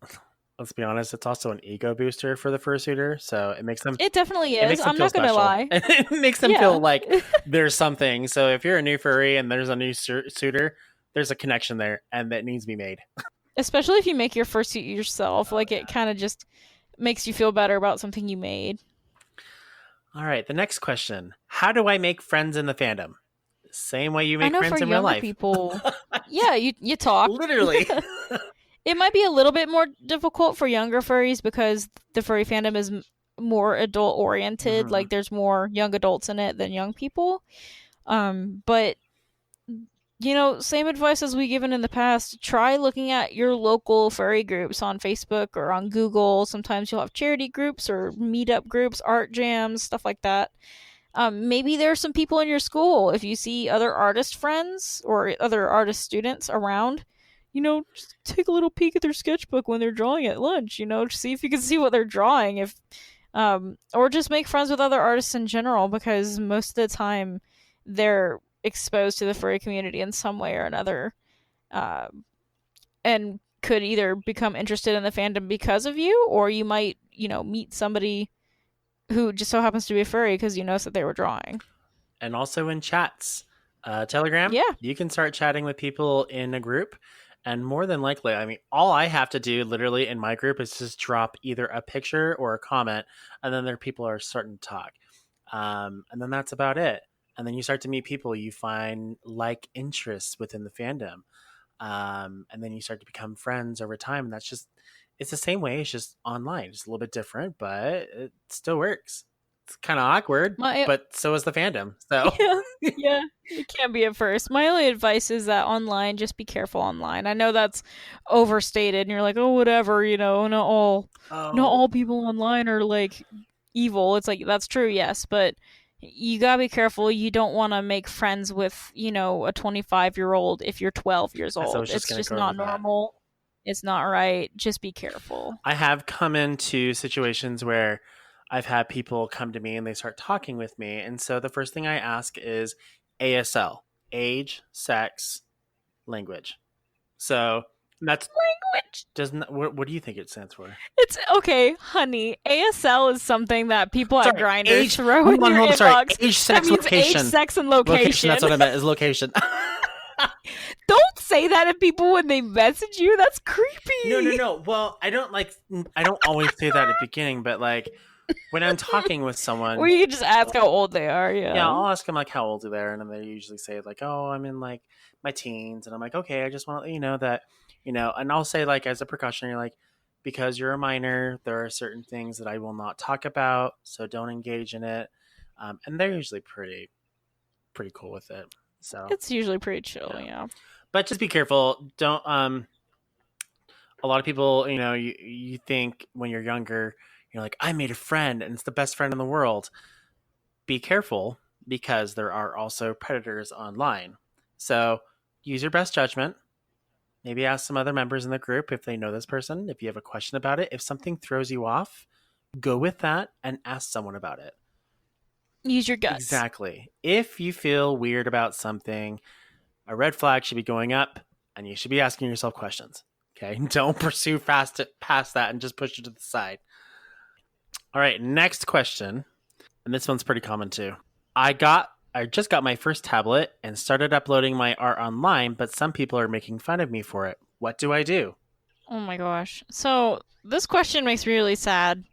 let's be honest, it's also an ego booster for the fursuiter. So it makes them, It definitely it is. makes them I'm feel not going to special. lie. It makes them Yeah. feel like there's something. So if you're a new furry and there's a new suitor, there's a connection there, and that needs to be made. Especially if you make your fursuit yourself. Oh, Like yeah. it kind of just makes you feel better about something you made. All right, the next question. How do I make friends in the fandom? Same way you I make know friends for in real younger life. people, yeah, you talk. Literally. It might be a little bit more difficult for younger furries because the furry fandom is more adult oriented. Mhm. Like there's more young adults in it than young people. But same advice as we given in the past. Try looking at your local furry groups on Facebook or on Google. Sometimes you'll have charity groups or meetup groups, art jams, stuff like that. Maybe there are some people in your school. If you see other artist friends or other artist students around, just take a little peek at their sketchbook when they're drawing at lunch. See if you can see what they're drawing. Or just make friends with other artists in general, because most of the time they're exposed to the furry community in some way or another, and could either become interested in the fandom because of you, or you might meet somebody who just so happens to be a furry because you noticed that they were drawing. And also in chats. Telegram, Yeah. you can start chatting with people in a group. And more than likely, I mean, all I have to do literally in my group is just drop either a picture or a comment, and then there people are starting to talk. And then that's about it. And then you start to meet people, you find like interests within the fandom. And then you start to become friends over time. And that's just, it's the same way, it's just online. It's a little bit different, but it still works. It's kind of awkward, My but so is the fandom. So yeah, yeah, it can be at first. My only advice is that online, just be careful online. I know that's overstated, and you're like, oh, whatever, not oh, all people online are like evil. It's like that's true, yes, but you gotta be careful. You don't want to make friends with a 25-year-old if you're 12 years as I old. was just It's going to just go over not that. normal. It's not right. Just be careful. I have come into situations where I've had people come to me and they start talking with me. And so the first thing I ask is ASL, age, sex, language. So that's Language. doesn't what do you think it stands for? It's okay, honey. ASL is something that people at Sorry, Grindr age. throw in Hold on, your hold on. Sorry, inbox. age, That sex, means age, location. sex, and Location. That's location. what I meant. Is location. Don't say that to people when they message you. That's No, no, creepy. no. Well, I don't like. I don't always say that at the beginning, but like when I'm talking with Or someone, you can just ask how old they are. yeah, Yeah. I'll ask them like how old are they, and then they usually say like, "Oh, I'm in like my teens," and I'm like, "Okay, I just want to let you know that, and I'll say like as a precautionary, like because you're a minor, there are certain things that I will not talk about, so don't engage in it, and they're usually pretty cool with it. So It's usually pretty chill. yeah, Yeah. but just be careful. Don't a lot of people, you think when you're younger, you're like, I made a friend and it's the best friend in the world. Be careful because there are also predators online. So use your best judgment. Maybe ask some other members in the group if they know this person, if you have a question about it. If something throws you off, go with that and ask someone about it. Use your guts. Exactly. If you feel weird about something, a red flag should be going up and you should be asking yourself questions. Okay. Don't pursue past that and just push it to the side. All right. Next question. And this one's pretty common too. I just got my first tablet and started uploading my art online, but some people are making fun of me for it. What do I do? Oh my gosh. So this question makes me really sad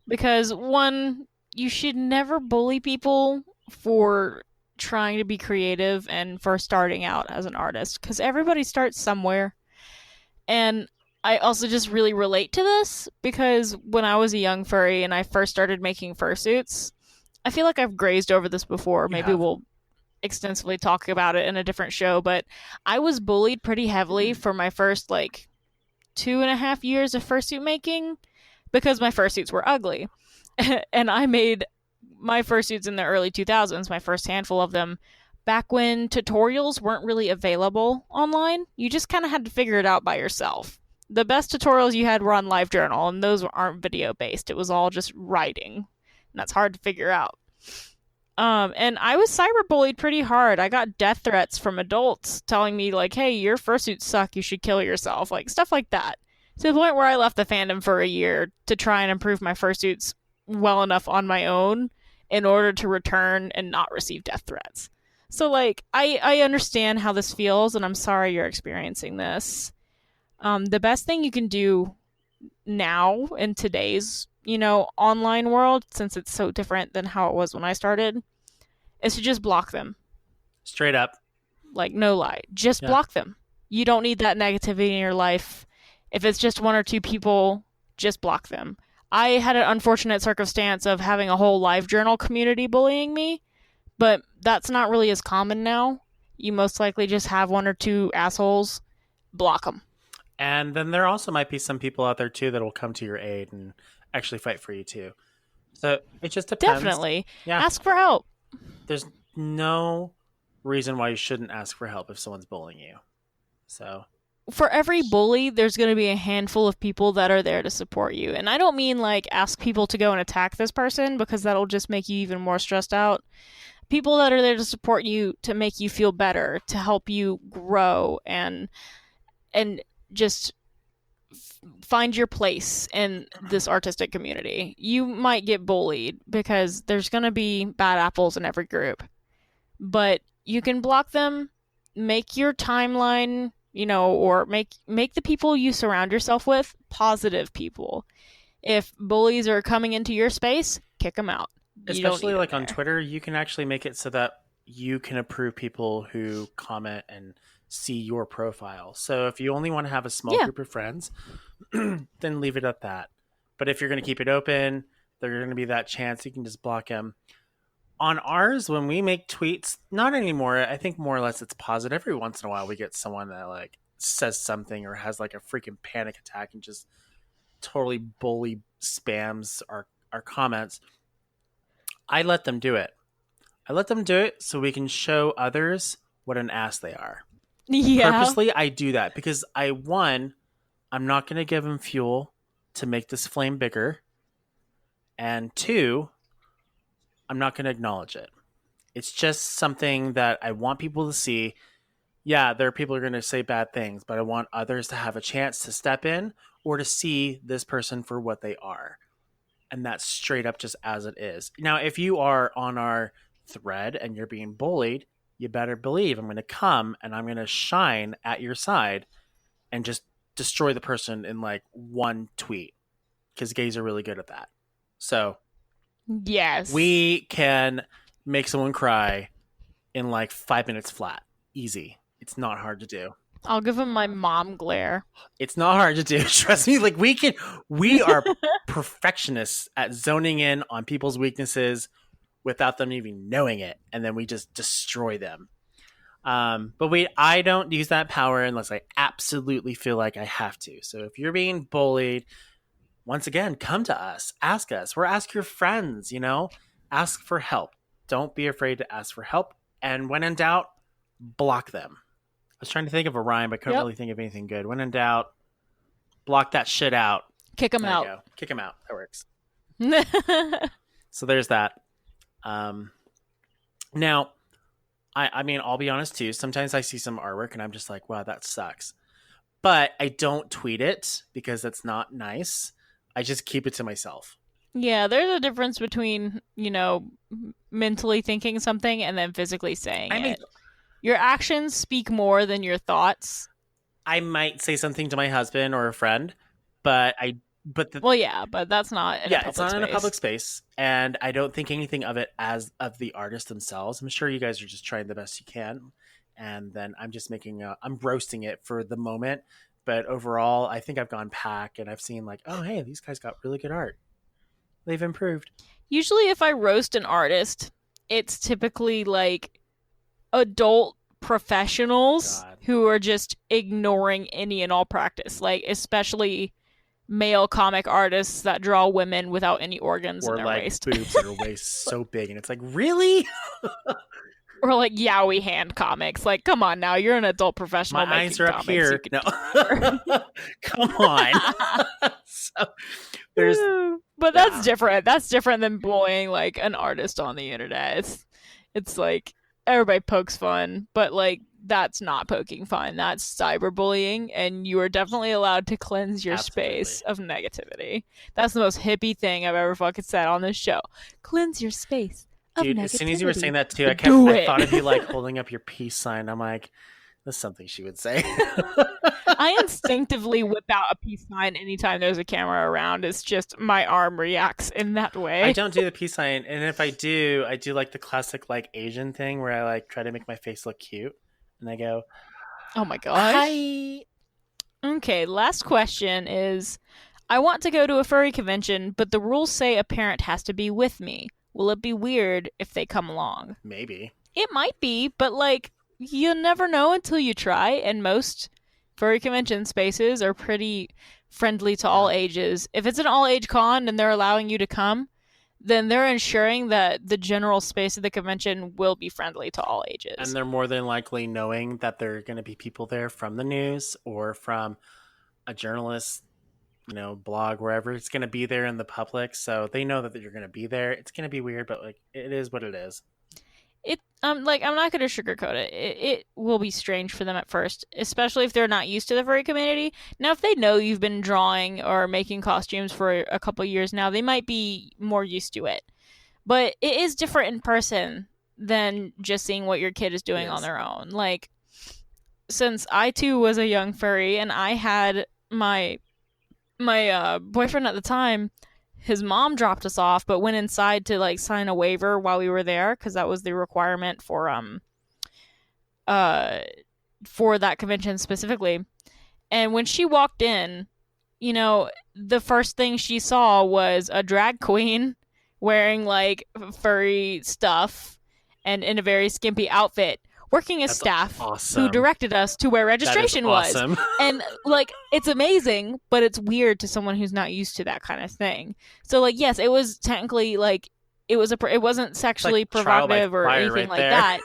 because one, you should never bully people for trying to be creative and for starting out as an artist because everybody starts somewhere. And I also just really relate to this because when I was a young furry and I first started making fursuits, I feel like I've grazed over this before. You Maybe have. we'll extensively talk about it in a different show, but I was bullied pretty heavily for my first like 2.5 years of fursuit making because my fursuits were ugly. And I made my fursuits in the early 2000s, my first handful of them, back when tutorials weren't really available online. You just kind of had to figure it out by yourself. The best tutorials you had were on LiveJournal, and those aren't video based. It was all just writing, and that's hard to figure out. And I was cyberbullied pretty hard. I got death threats from adults telling me like, "Hey, your fursuits suck. You should kill yourself." Like stuff like that. To the point where I left the fandom for a year to try and improve my fursuits well enough on my own in order to return and not receive death threats. So like, I understand how this feels, and I'm sorry you're experiencing this. The best thing you can do now in today's online world, since it's so different than how it was when I started, is to just block them. Straight up. Like, no lie. Just Yeah. block them. You don't need that negativity in your life. If it's just one or two people, just block them. I had an unfortunate circumstance of having a whole LiveJournal community bullying me, but that's not really as common now. You most likely just have one or two assholes, block them. And then there also might be some people out there too that will come to your aid and actually fight for you too. So it just depends. Definitely. Yeah. Ask for help. There's no reason why you shouldn't ask for help if someone's bullying you. So For every bully, there's going to be a handful of people that are there to support you. And I don't mean like ask people to go and attack this person because that'll just make you even more stressed out. People that are there to support you, to make you feel better, to help you grow and just find your place in this artistic community. You might get bullied because there's going to be bad apples in every group, but you can block them, make your timeline, or make the people you surround yourself with positive people. If bullies are coming into your space, kick them out. You don't Especially need them like on there. Twitter, you can actually make it so that you can approve people who comment and see your profile. So if you only want to have a small Yeah. group of friends, then leave it at that. But if you're going to keep it open, there's going to be that chance you can just block them. On ours, when we make tweets, not anymore. I think more or less it's positive. Every once in a while, we get someone that like says something or has like a freaking panic attack and just totally bully spams our comments. I let them do it. I let them do it so we can show others what an ass they are. Yeah. Purposely, I do that because I'm not going to give them fuel to make this flame bigger, and two, I'm not going to acknowledge it. It's just something that I want people to see. Yeah, there are people who are going to say bad things, but I want others to have a chance to step in or to see this person for what they are. And that's straight up just as it is. Now, if you are on our thread and you're being bullied, you better believe I'm going to come and I'm going to shine at your side and just destroy the person in like one tweet because gays are really good at that. So Yes. we can make someone cry in like 5 minutes flat. Easy. It's not hard to do. I'll give him my mom glare. It's not hard to do. Trust me. Like we are perfectionists at zoning in on people's weaknesses without them even knowing it, and then we just destroy them. I don't use that power unless I absolutely feel like I have to. So if you're being bullied, once again, come to us, ask us, or ask your friends. Ask for help. Don't be afraid to ask for help. And when in doubt, block them. I was trying to think of a rhyme, but couldn't Yep. really think of anything good. When in doubt, block that shit out. Kick him There you out. go. Kick him out. That works. So there's that. Now, I mean, I'll be honest too. Sometimes I see some artwork and I'm just like, wow, that sucks. But I don't tweet it because that's not nice. I just keep it to myself. Yeah, there's a difference between, mentally thinking something and then physically saying I may, it. Your actions speak more than your thoughts. I might say something to my husband or a friend, but Well, yeah, but that's not in a yeah, it's public not in a public space. space, and I don't think anything of it as of the artist themselves. I'm sure you guys are just trying the best you can, and then I'm just I'm roasting it for the moment. But overall, I think I've gone back and I've seen like, oh hey, these guys got really good art. They've improved. Usually, if I roast an artist, it's typically like adult professionals God, who are just ignoring any and all practice, like especially male comic artists that draw women without any organs in or their like waist. boobs that are way so big, and it's like really. Or like yaoi hand comics. Like, come on now, you're an adult My professional eyes making are up comics. You here. could No, do better. come on. So there's But that's yeah, different. That's different than bullying like an artist on the internet. It's like everybody pokes fun, but like that's not poking fun. That's cyberbullying, and you are definitely allowed to cleanse your absolutely. space of negativity. That's the most hippie thing I've ever fucking said on this show. Cleanse your space of Dude, as soon as you were saying negativity. that too, Do I it. thought of you like holding up your peace sign. I'm like, that's something she would say. I instinctively whip out a peace sign anytime there's a camera around. It's just my arm reacts in that I way. don't do the peace sign, and if I do like the classic like Asian thing where I like try to make my face look cute, and I go, Oh my gosh. "Hi." Okay, last question is I want to go to a furry convention, but the rules say a parent has to be with me. Will it be weird if they come along? Maybe. It might be, but like, you never know until you try, and most furry convention spaces are pretty friendly to all Yeah. ages. If it's an all age con and they're allowing you to come, then they're ensuring that the general space of the convention will be friendly to all And ages. they're more than likely knowing that there are going to be people there from the news or from a journalist, blog, wherever it's going to be there in the public. So they know that you're going to be there. It's going to be weird, but like it is what it is. Like, I'm not gonna sugarcoat it. It will be strange for them at first, especially if they're not used to the furry community. Now, if they know you've been drawing or making costumes for a couple years now, they might be more used to it. But it is different in person than just seeing what your kid is It doing on is. their own. Like, since I too was a young furry and I had my boyfriend at the time, his mom dropped us off, but went inside to like sign a waiver while we were there because that was the requirement uh for that convention specifically. And when she walked in, the first thing she saw was a drag queen wearing like furry stuff and in a very skimpy outfit, working as That's staff who awesome. directed us to where That is registration was. awesome. And like, it's amazing, but it's weird to someone who's not used to that kind of thing. So like, yes, it was technically like it wasn't It's like sexually trial by provocative or fire anything right like there. that,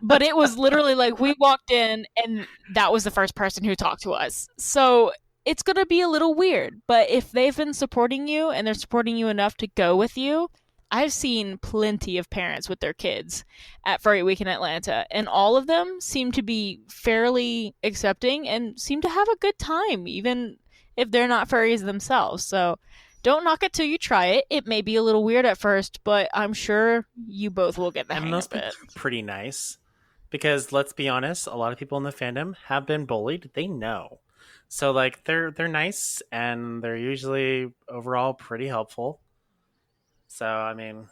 but it was literally like we walked in and that was the first person who talked to us. So it's going to be a little weird, but if they've been supporting you and they're supporting you enough to go with you, I've seen plenty of parents with their kids at Furry Week in Atlanta, and all of them seem to be fairly accepting and seem to have a good time, even if they're not furries themselves. So don't knock it till you try it. It may be a little weird at first, but I'm sure you both will get the And hang most of people it. are pretty nice because let's be honest, a lot of people in the fandom have been bullied. They know. So like they're nice and they're usually overall pretty helpful. So I mean,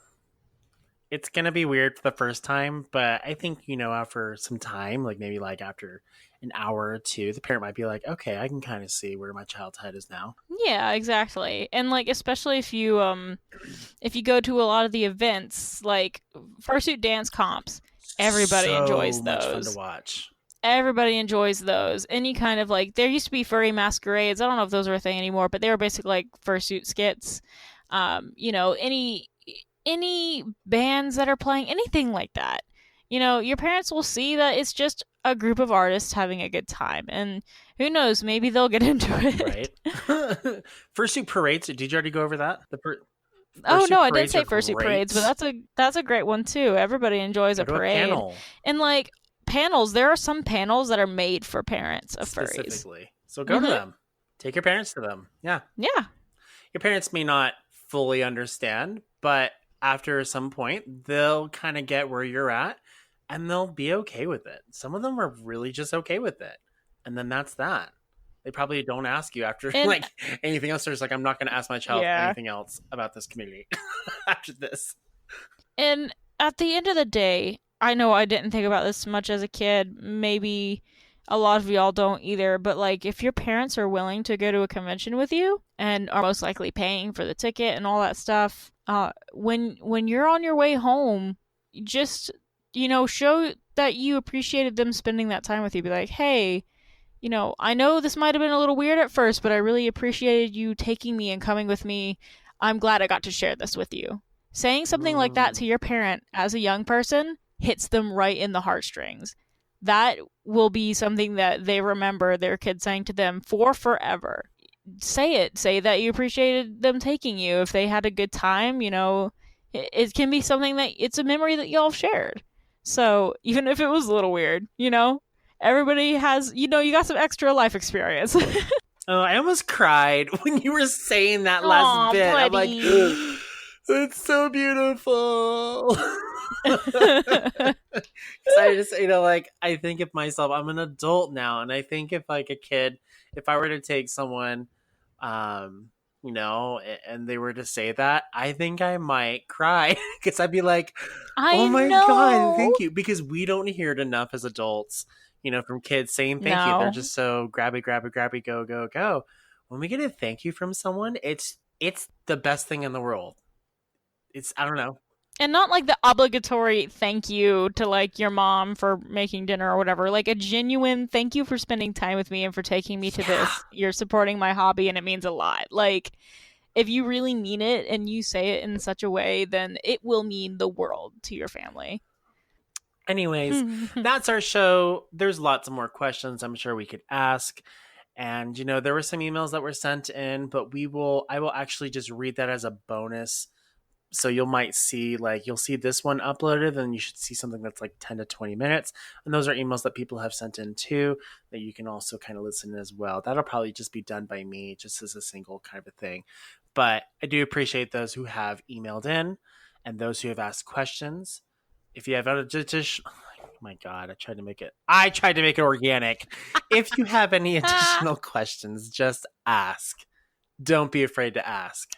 it's gonna be weird for the first time, but I think after some time, like maybe like after an hour or two, the parent might be like, okay, I can kind of see where my child's head is now. Yeah, exactly. And like, especially if you go to a lot of the events like fursuit dance comps, everybody So enjoys much fun to those. watch. Everybody enjoys those. Any kind of like, there used to be furry masquerades. I don't know if those are a thing anymore, but they were basically like fursuit skits. Any bands that are playing anything like that. Your parents will see that it's just a group of artists having a good time, and who knows, maybe they'll get into it. Right. Fursuit parades. Did you already go over that? Oh Fursuit no, I did parades are say fursuit parades, but great. that's a great one too. Everybody enjoys Go a to a parade. panel And like, panels, there are some panels that are made for parents of furries. specifically. So go to Mhm. them. Take your parents to them. Yeah. Yeah. Your parents may not fully understand, but after some point, they'll kind of get where you're at and they'll be okay with it. Some of them are really just okay with it. And then that's that. They probably don't ask you after And like anything else. There's like, I'm not going to ask my child yeah. anything else about this community after this. And at the end of the day, I know I didn't think about this much as a kid. Maybe a lot of y'all don't either, but like, if your parents are willing to go to a convention with you and are most likely paying for the ticket and all that stuff, when you're on your way home, just show that you appreciated them spending that time with you. Be like, hey, I know this might have been a little weird at first, but I really appreciated you taking me and coming with me. I'm glad I got to share this with you. Saying something like that Mm. to your parent as a young person hits them right in the heartstrings. That will be something that they remember their kid saying to them for forever. Say it. Say that you appreciated them taking you. If they had a good time, it can be something that it's a memory that y'all shared. So even if it was a little weird, everybody has, you got some extra life experience. Oh, I almost cried when you were saying that last Aw, bit. I'm like, buddy. it's so beautiful. Because I just, like, I think of myself, I'm an adult now. And I think if, like, a kid, if I were to take someone, um, and they were to say that, I think I might cry because I'd be like, oh I my God, know. thank you. Because we don't hear it enough as adults, from kids saying thank you. They're No. just so grabby, grabby, grabby, go, go, go. When we get a thank you from someone, it's the best thing in the world. I don't know. And not like the obligatory thank you to like your mom for making dinner or whatever. Like a genuine thank you for spending time with me and for taking me to Yeah. this. You're supporting my hobby and it means a lot. Like, if you really mean it and you say it in such a way, then it will mean the world to your family. Anyways, that's our show. There's lots of more questions I'm sure we could ask. And there were some emails that were sent in, but I will actually just read that as a bonus So you might see you'll see this one uploaded, then you should see something that's like 10 to 20 minutes. And those are emails that people have sent in too that you can also kind of listen as well. That'll probably just be done by me just as a single kind of a thing. But I do appreciate those who have emailed in and those who have asked questions. If you have other just oh my god, I tried to make it organic. If you have any additional questions, just ask. Don't be afraid to ask.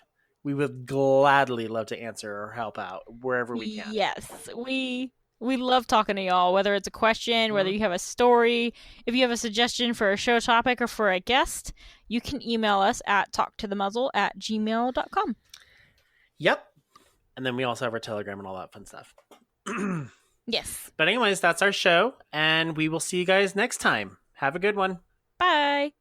We would gladly love to answer or help out wherever we can. Yes, we love talking to y'all, whether it's a question, whether Mm-hmm. you have a story, if you have a suggestion for a show topic or for a guest, you can email us at talktothemuzzle@gmail.com. Yep. And then we also have our Telegram and all that fun stuff. Yes. But anyways, that's our show, and we will see you guys next time. Have a good one. Bye.